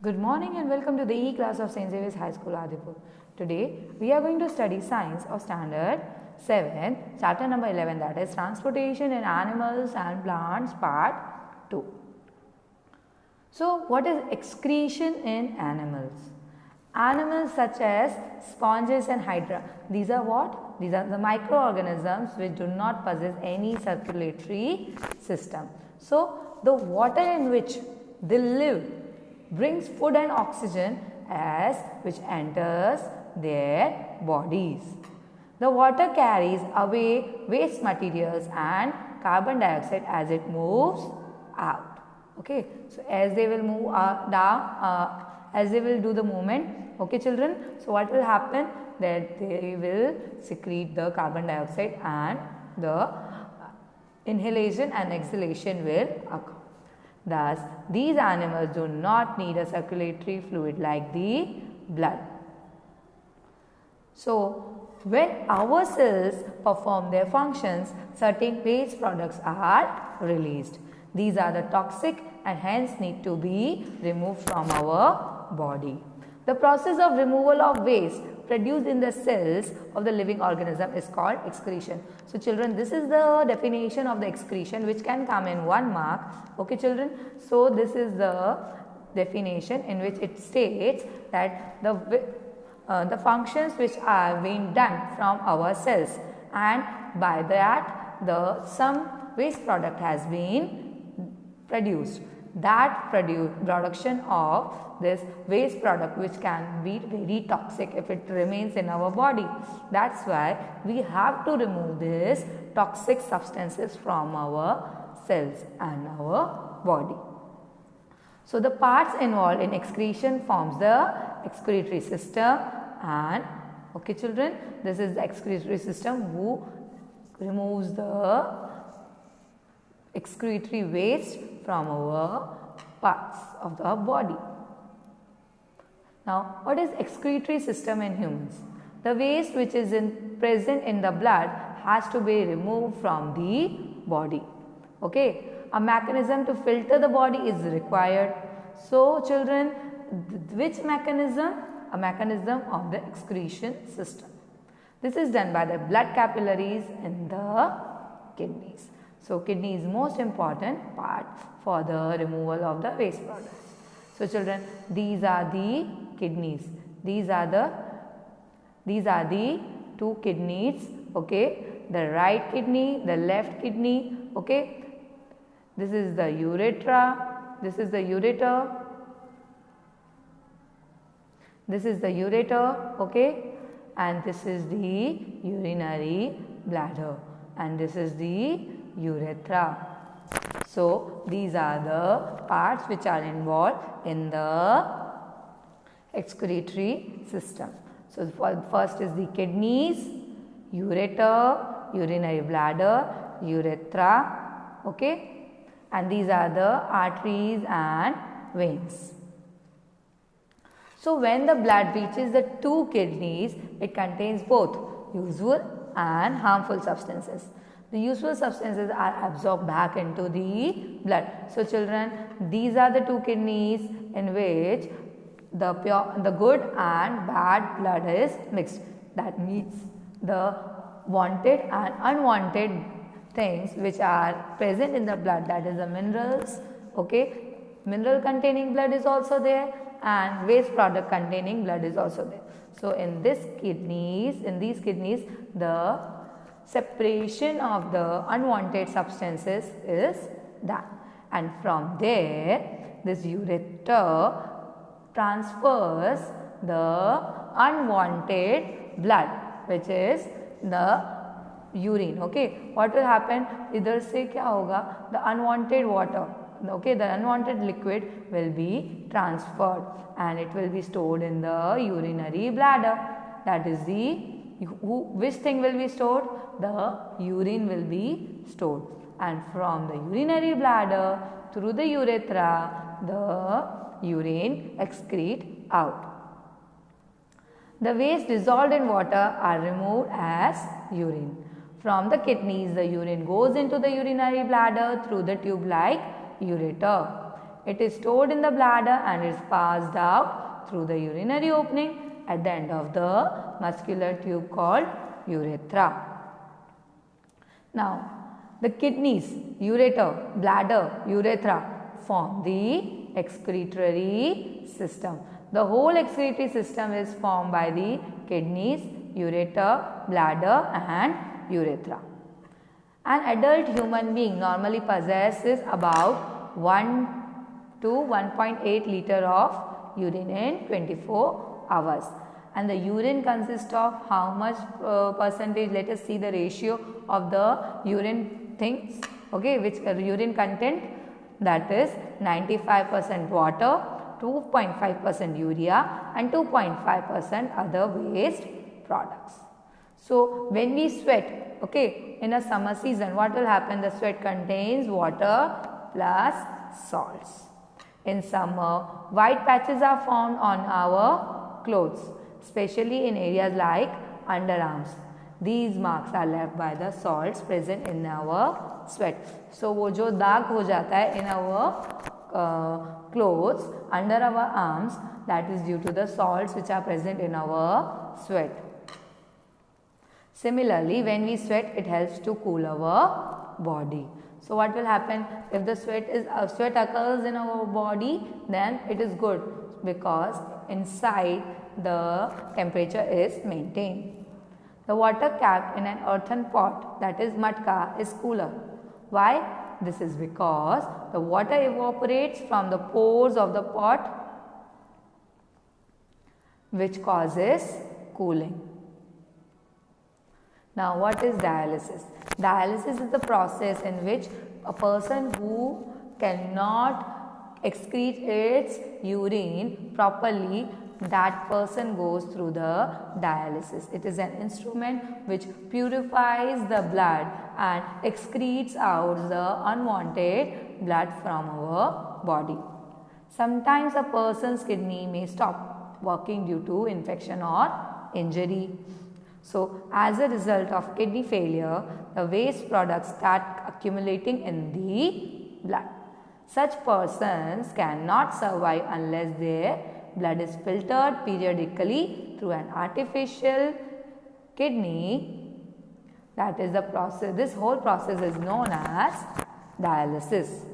Good morning and welcome to the E class of St.Xaviers High School, Adipur. Today we are going to study science of standard 7, chapter number 11, that is Transportation in Animals and Plants part 2. So what is excretion in animals? Animals such as sponges and hydra, these are what? These are the microorganisms which do not possess any circulatory system. So the water in which they live brings food and oxygen as which enters their bodies. The water carries away waste materials and carbon dioxide as it moves out. Okay, so as they will move down, as they will do the movement, okay children, so what will happen, that they will secrete the carbon dioxide and the inhalation and exhalation will occur. Thus, these animals do not need a circulatory fluid like the blood. So, when our cells perform their functions, certain waste products are released. These are the toxic and hence need to be removed from our body. The process of removal of waste produced in the cells of the living organism is called excretion. So children, this is the definition of the excretion which can come in 1 mark. Okay children, so this is the definition in which it states that the functions which are being done from our cells, and by that some waste product has been produced. That production of this waste product which can be very toxic if it remains in our body. That's why we have to remove these toxic substances from our cells and our body. So the parts involved in excretion forms the excretory system, and okay children, this is the excretory system who removes the excretory waste from our parts of the body. Now, what is excretory system in humans? The waste which is present in the blood has to be removed from the body. Okay, a mechanism to filter the body is required. So, children, which mechanism? A mechanism of the excretion system. This is done by the blood capillaries in the kidneys. So, kidney is most important part for the removal of the waste products. So, children, these are the kidneys. These are the two kidneys. Okay, the right kidney, the left kidney. Okay, this is the urethra. This is the ureter. This is the ureter. Okay, and this is the urinary bladder, and this is the urethra. So, these are the parts which are involved in the excretory system. So, first is the kidneys, ureter, urinary bladder, urethra, okay, and these are the arteries and veins. So, when the blood reaches the two kidneys, it contains both useful and harmful substances. The useful substances are absorbed back into the blood. So children, these are the two kidneys in which the good and bad blood is mixed. That means the wanted and unwanted things which are present in the blood, that is the minerals, okay, mineral containing blood is also there, and waste product containing blood is also there. So in these kidneys, the separation of the unwanted substances is done, and from there this ureter transfers the unwanted blood which is the urine. Okay, what will happen, idhar se kya hoga, the unwanted water, okay, the unwanted liquid will be transferred and it will be stored in the urinary bladder. That is which thing will be stored? The urine will be stored, and from the urinary bladder through the urethra, the urine excrete out. The waste dissolved in water are removed as urine. From the kidneys, the urine goes into the urinary bladder through the tube like ureter. It is stored in the bladder and is passed out through the urinary opening at the end of the muscular tube called urethra. Now, the kidneys, ureter, bladder, urethra form the excretory system. The whole excretory system is formed by the kidneys, ureter, bladder and urethra. An adult human being normally possesses about 1 to 1.8 liter of urine in 24 hours. And the urine consists of how much percentage? Let us see the ratio of the urine things, okay, which urine content, that is 95% water, 2.5% urea and 2.5% other waste products. So, when we sweat, okay, in a summer season, what will happen? The sweat contains water plus salts. In summer, white patches are found on our clothes, especially in areas like underarms. These marks are left by the salts present in our sweat. So, वो जो दाग हो जाता है in our clothes under our arms, that is due to the salts which are present in our sweat. Similarly, when we sweat, it helps to cool our body. So, what will happen if the sweat occurs in our body? Then it is good because inside the temperature is maintained. The water kept in an earthen pot, that is matka, is cooler. Why? This is because the water evaporates from the pores of the pot, which causes cooling. Now, what is dialysis? Dialysis is the process in which a person who cannot excrete its urine properly, that person goes through the dialysis. It is an instrument which purifies the blood and excretes out the unwanted blood from our body. Sometimes a person's kidney may stop working due to infection or injury. So, as a result of kidney failure, the waste products start accumulating in the blood. Such persons cannot survive unless their blood is filtered periodically through an artificial kidney. That is the process. This whole process is known as dialysis.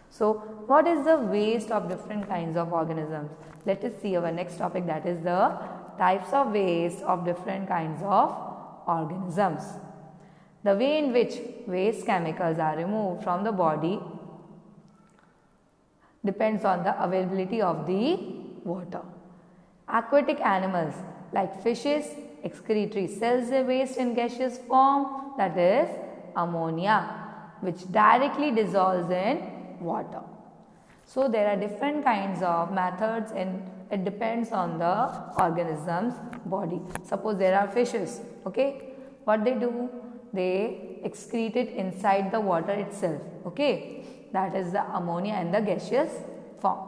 So, what is the waste of different kinds of organisms? Let us see our next topic, that is the types of waste of different kinds of organisms. The way in which waste chemicals are removed from the body depends on the availability of the water. Aquatic animals like fishes excretory cells their waste in gaseous form, that is ammonia, which directly dissolves in water. So, there are different kinds of methods and it depends on the organism's body. Suppose there are fishes, okay, what they do? They excrete it inside the water itself, okay, that is the ammonia in the gaseous form.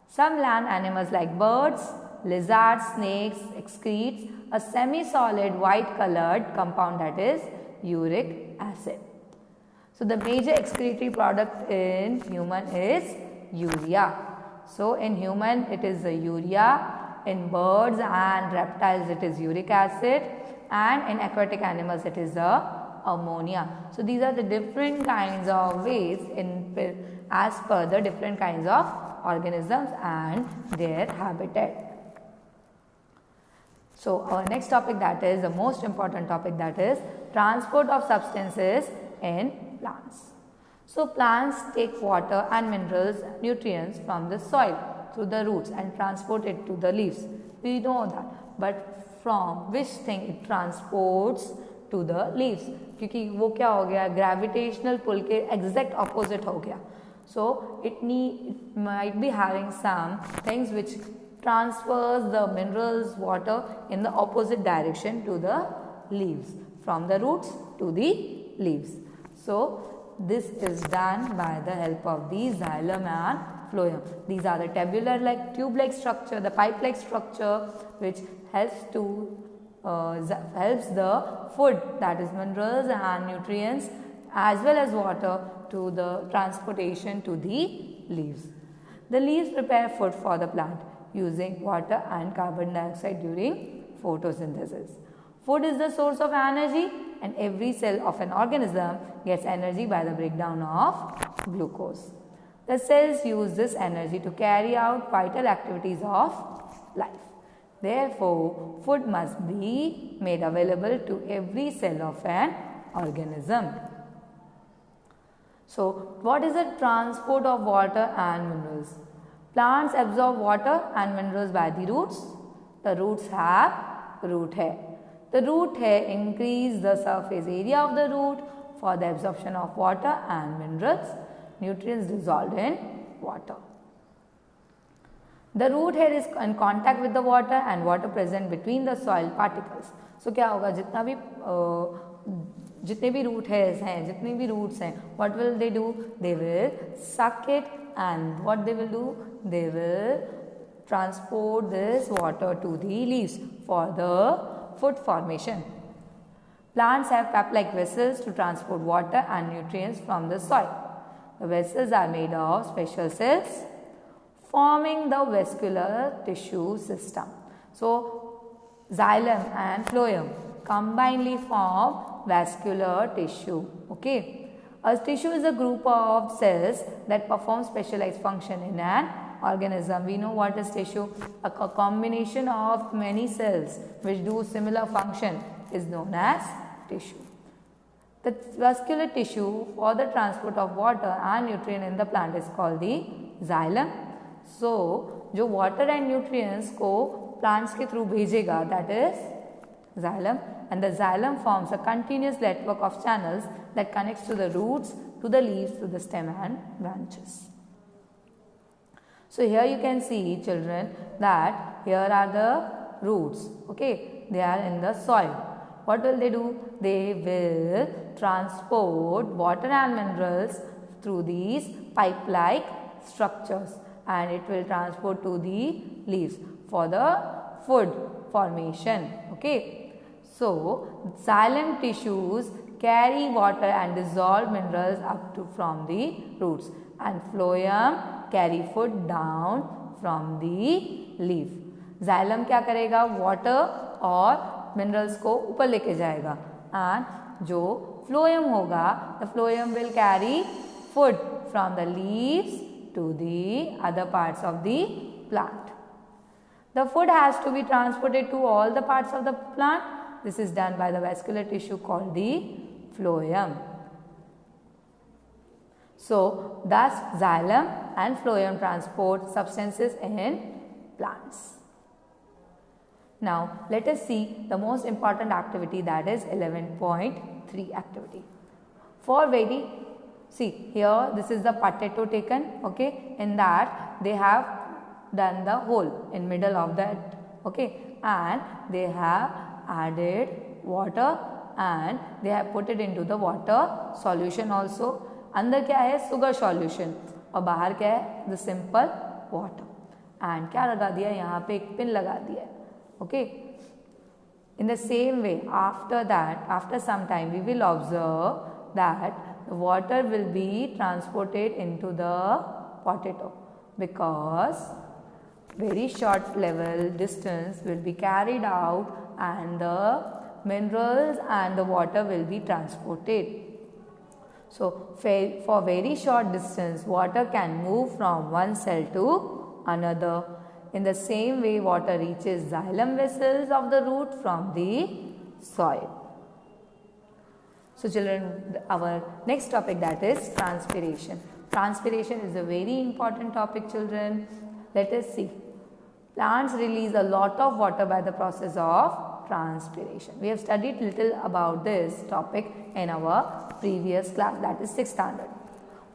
Some land animals like birds, lizards, snakes excretes a semi-solid white colored compound, that is uric acid. So, the major excretory product in human is urea. So, in human it is the urea, in birds and reptiles it is uric acid, and in aquatic animals it is the ammonia. So, these are the different kinds of waste as per the different kinds of organisms and their habitat. So, our next topic, that is the most important topic, that is transport of substances in plants. So, plants take water and minerals, nutrients from the soil through the roots and transport it to the leaves. We know that, but from which thing it transports to the leaves? क्योंकि वो क्या हो गया, gravitational pull के exact opposite हो गया. So, it might be having some things which transfers the minerals, water in the opposite direction to the leaves, from the roots to the leaves. So, this is done by the help of the xylem and phloem. These are the tabular like tube-like structure, the pipe-like structure, which helps the food, that is minerals and nutrients as well as water, to the transportation to the leaves. The leaves prepare food for the plant using water and carbon dioxide during photosynthesis. Food is the source of energy, and every cell of an organism gets energy by the breakdown of glucose. The cells use this energy to carry out vital activities of life. Therefore, food must be made available to every cell of an organism. So, what is the transport of water and minerals? Plants absorb water and minerals by the roots. The roots have root hair. The root hair increase the surface area of the root for the absorption of water and minerals, nutrients dissolved in water. The root hair is in contact with the water and water present between the soil particles. So क्या होगा, जितने भी root hairs हैं, जितने भी roots हैं, what will they do? They will suck it, and what they will do? They will transport this water to the leaves for the food formation. Plants have cup-like vessels to transport water and nutrients from the soil. The vessels are made of special cells forming the vascular tissue system. So, xylem and phloem combinedly form vascular tissue. Okay. A tissue is a group of cells that perform specialized function in an organism. We know what is tissue. A combination of many cells which do similar function is known as tissue. The vascular tissue for the transport of water and nutrient in the plant is called the xylem. So, जो water and nutrients को plants के through भेजेगा, that is xylem, and the xylem forms a continuous network of channels that connects to the roots, to the leaves, to the stem and branches. So here you can see, children, that here are the roots. Okay, they are in the soil. What will they do? They will transport water and minerals through these pipe-like structures, and it will transport to the leaves for the food formation. Okay, so xylem tissues carry water and dissolved minerals up to from the roots, and phloem carry food down from the leaf. Xylem क्या करेगा? Water और minerals को ऊपर लेके जाएगा, and जो phloem होगा, the phloem will carry food from the leaves to the other parts of the plant. The food has to be transported to all the parts of the plant. This is done by the vascular tissue called the phloem. So, thus xylem and phloem transport substances in plants. Now, let us see the most important activity, that is 11.3 activity. See here, this is the potato taken, okay, in that they have done the hole in middle of that, okay, and they have added water and they have put it into the water solution also. अंदर क्या है? sugar solution, और बाहर क्या है? the simple water, and क्या लगा दिया? यहाँ पे एक पिन लगा दिया, okay. In the same way, after that, after some time, we will observe that the water will be transported into the potato, because very short level distance will be carried out and the minerals and the water will be transported. So, for very short distance, water can move from one cell to another. In the same way, water reaches xylem vessels of the root from the soil. So, children, our next topic, that is transpiration. Transpiration is a very important topic, children. Let us see. Plants release a lot of water by the process of transpiration. We have studied little about this topic in our previous class, that is 6th standard.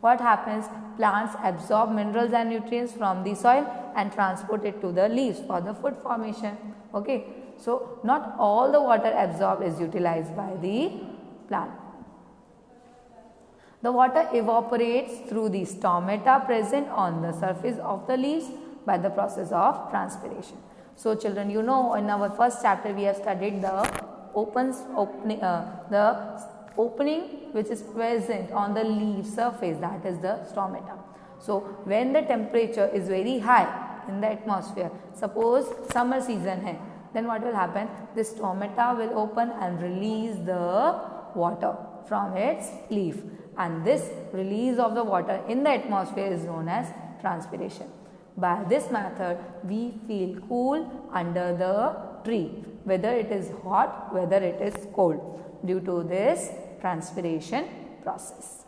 What happens? Plants absorb minerals and nutrients from the soil and transport it to the leaves for the food formation. Okay, so not all the water absorbed is utilized by the plant. The water evaporates through the stomata present on the surface of the leaves by the process of transpiration. So, children, you know, in our first chapter we have studied the opening which is present on the leaf surface, that is the stomata. So when the temperature is very high in the atmosphere, suppose summer season hai, then what will happen? This stomata will open and release the water from its leaf, and this release of the water in the atmosphere is known as transpiration. By this method, we feel cool under the tree, whether it is hot, whether it is cold, due to this transpiration process.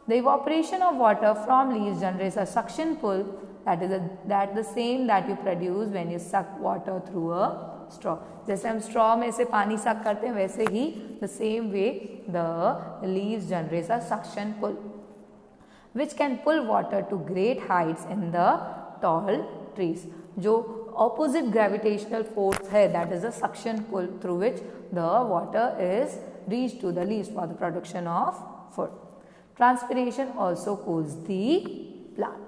The evaporation of water from leaves generates a suction pull, that is the same that you produce when you suck water through a straw. जैसे हम straw में से पानी suck करते हैं, वैसे ही the same way the leaves generates a suction pull, which can pull water to great heights in the tall trees. जो opposite gravitational force है, that is the suction pull through which the water is reached to the leaves for the production of food. Transpiration also cools the plant.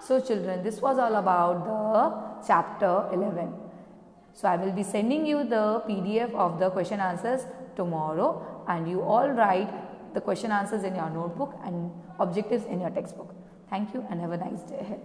So children, this was all about the chapter 11. So I will be sending you the PDF of the question answers tomorrow, and you all write the question answers in your notebook and objectives in your textbook. Thank you and have a nice day ahead.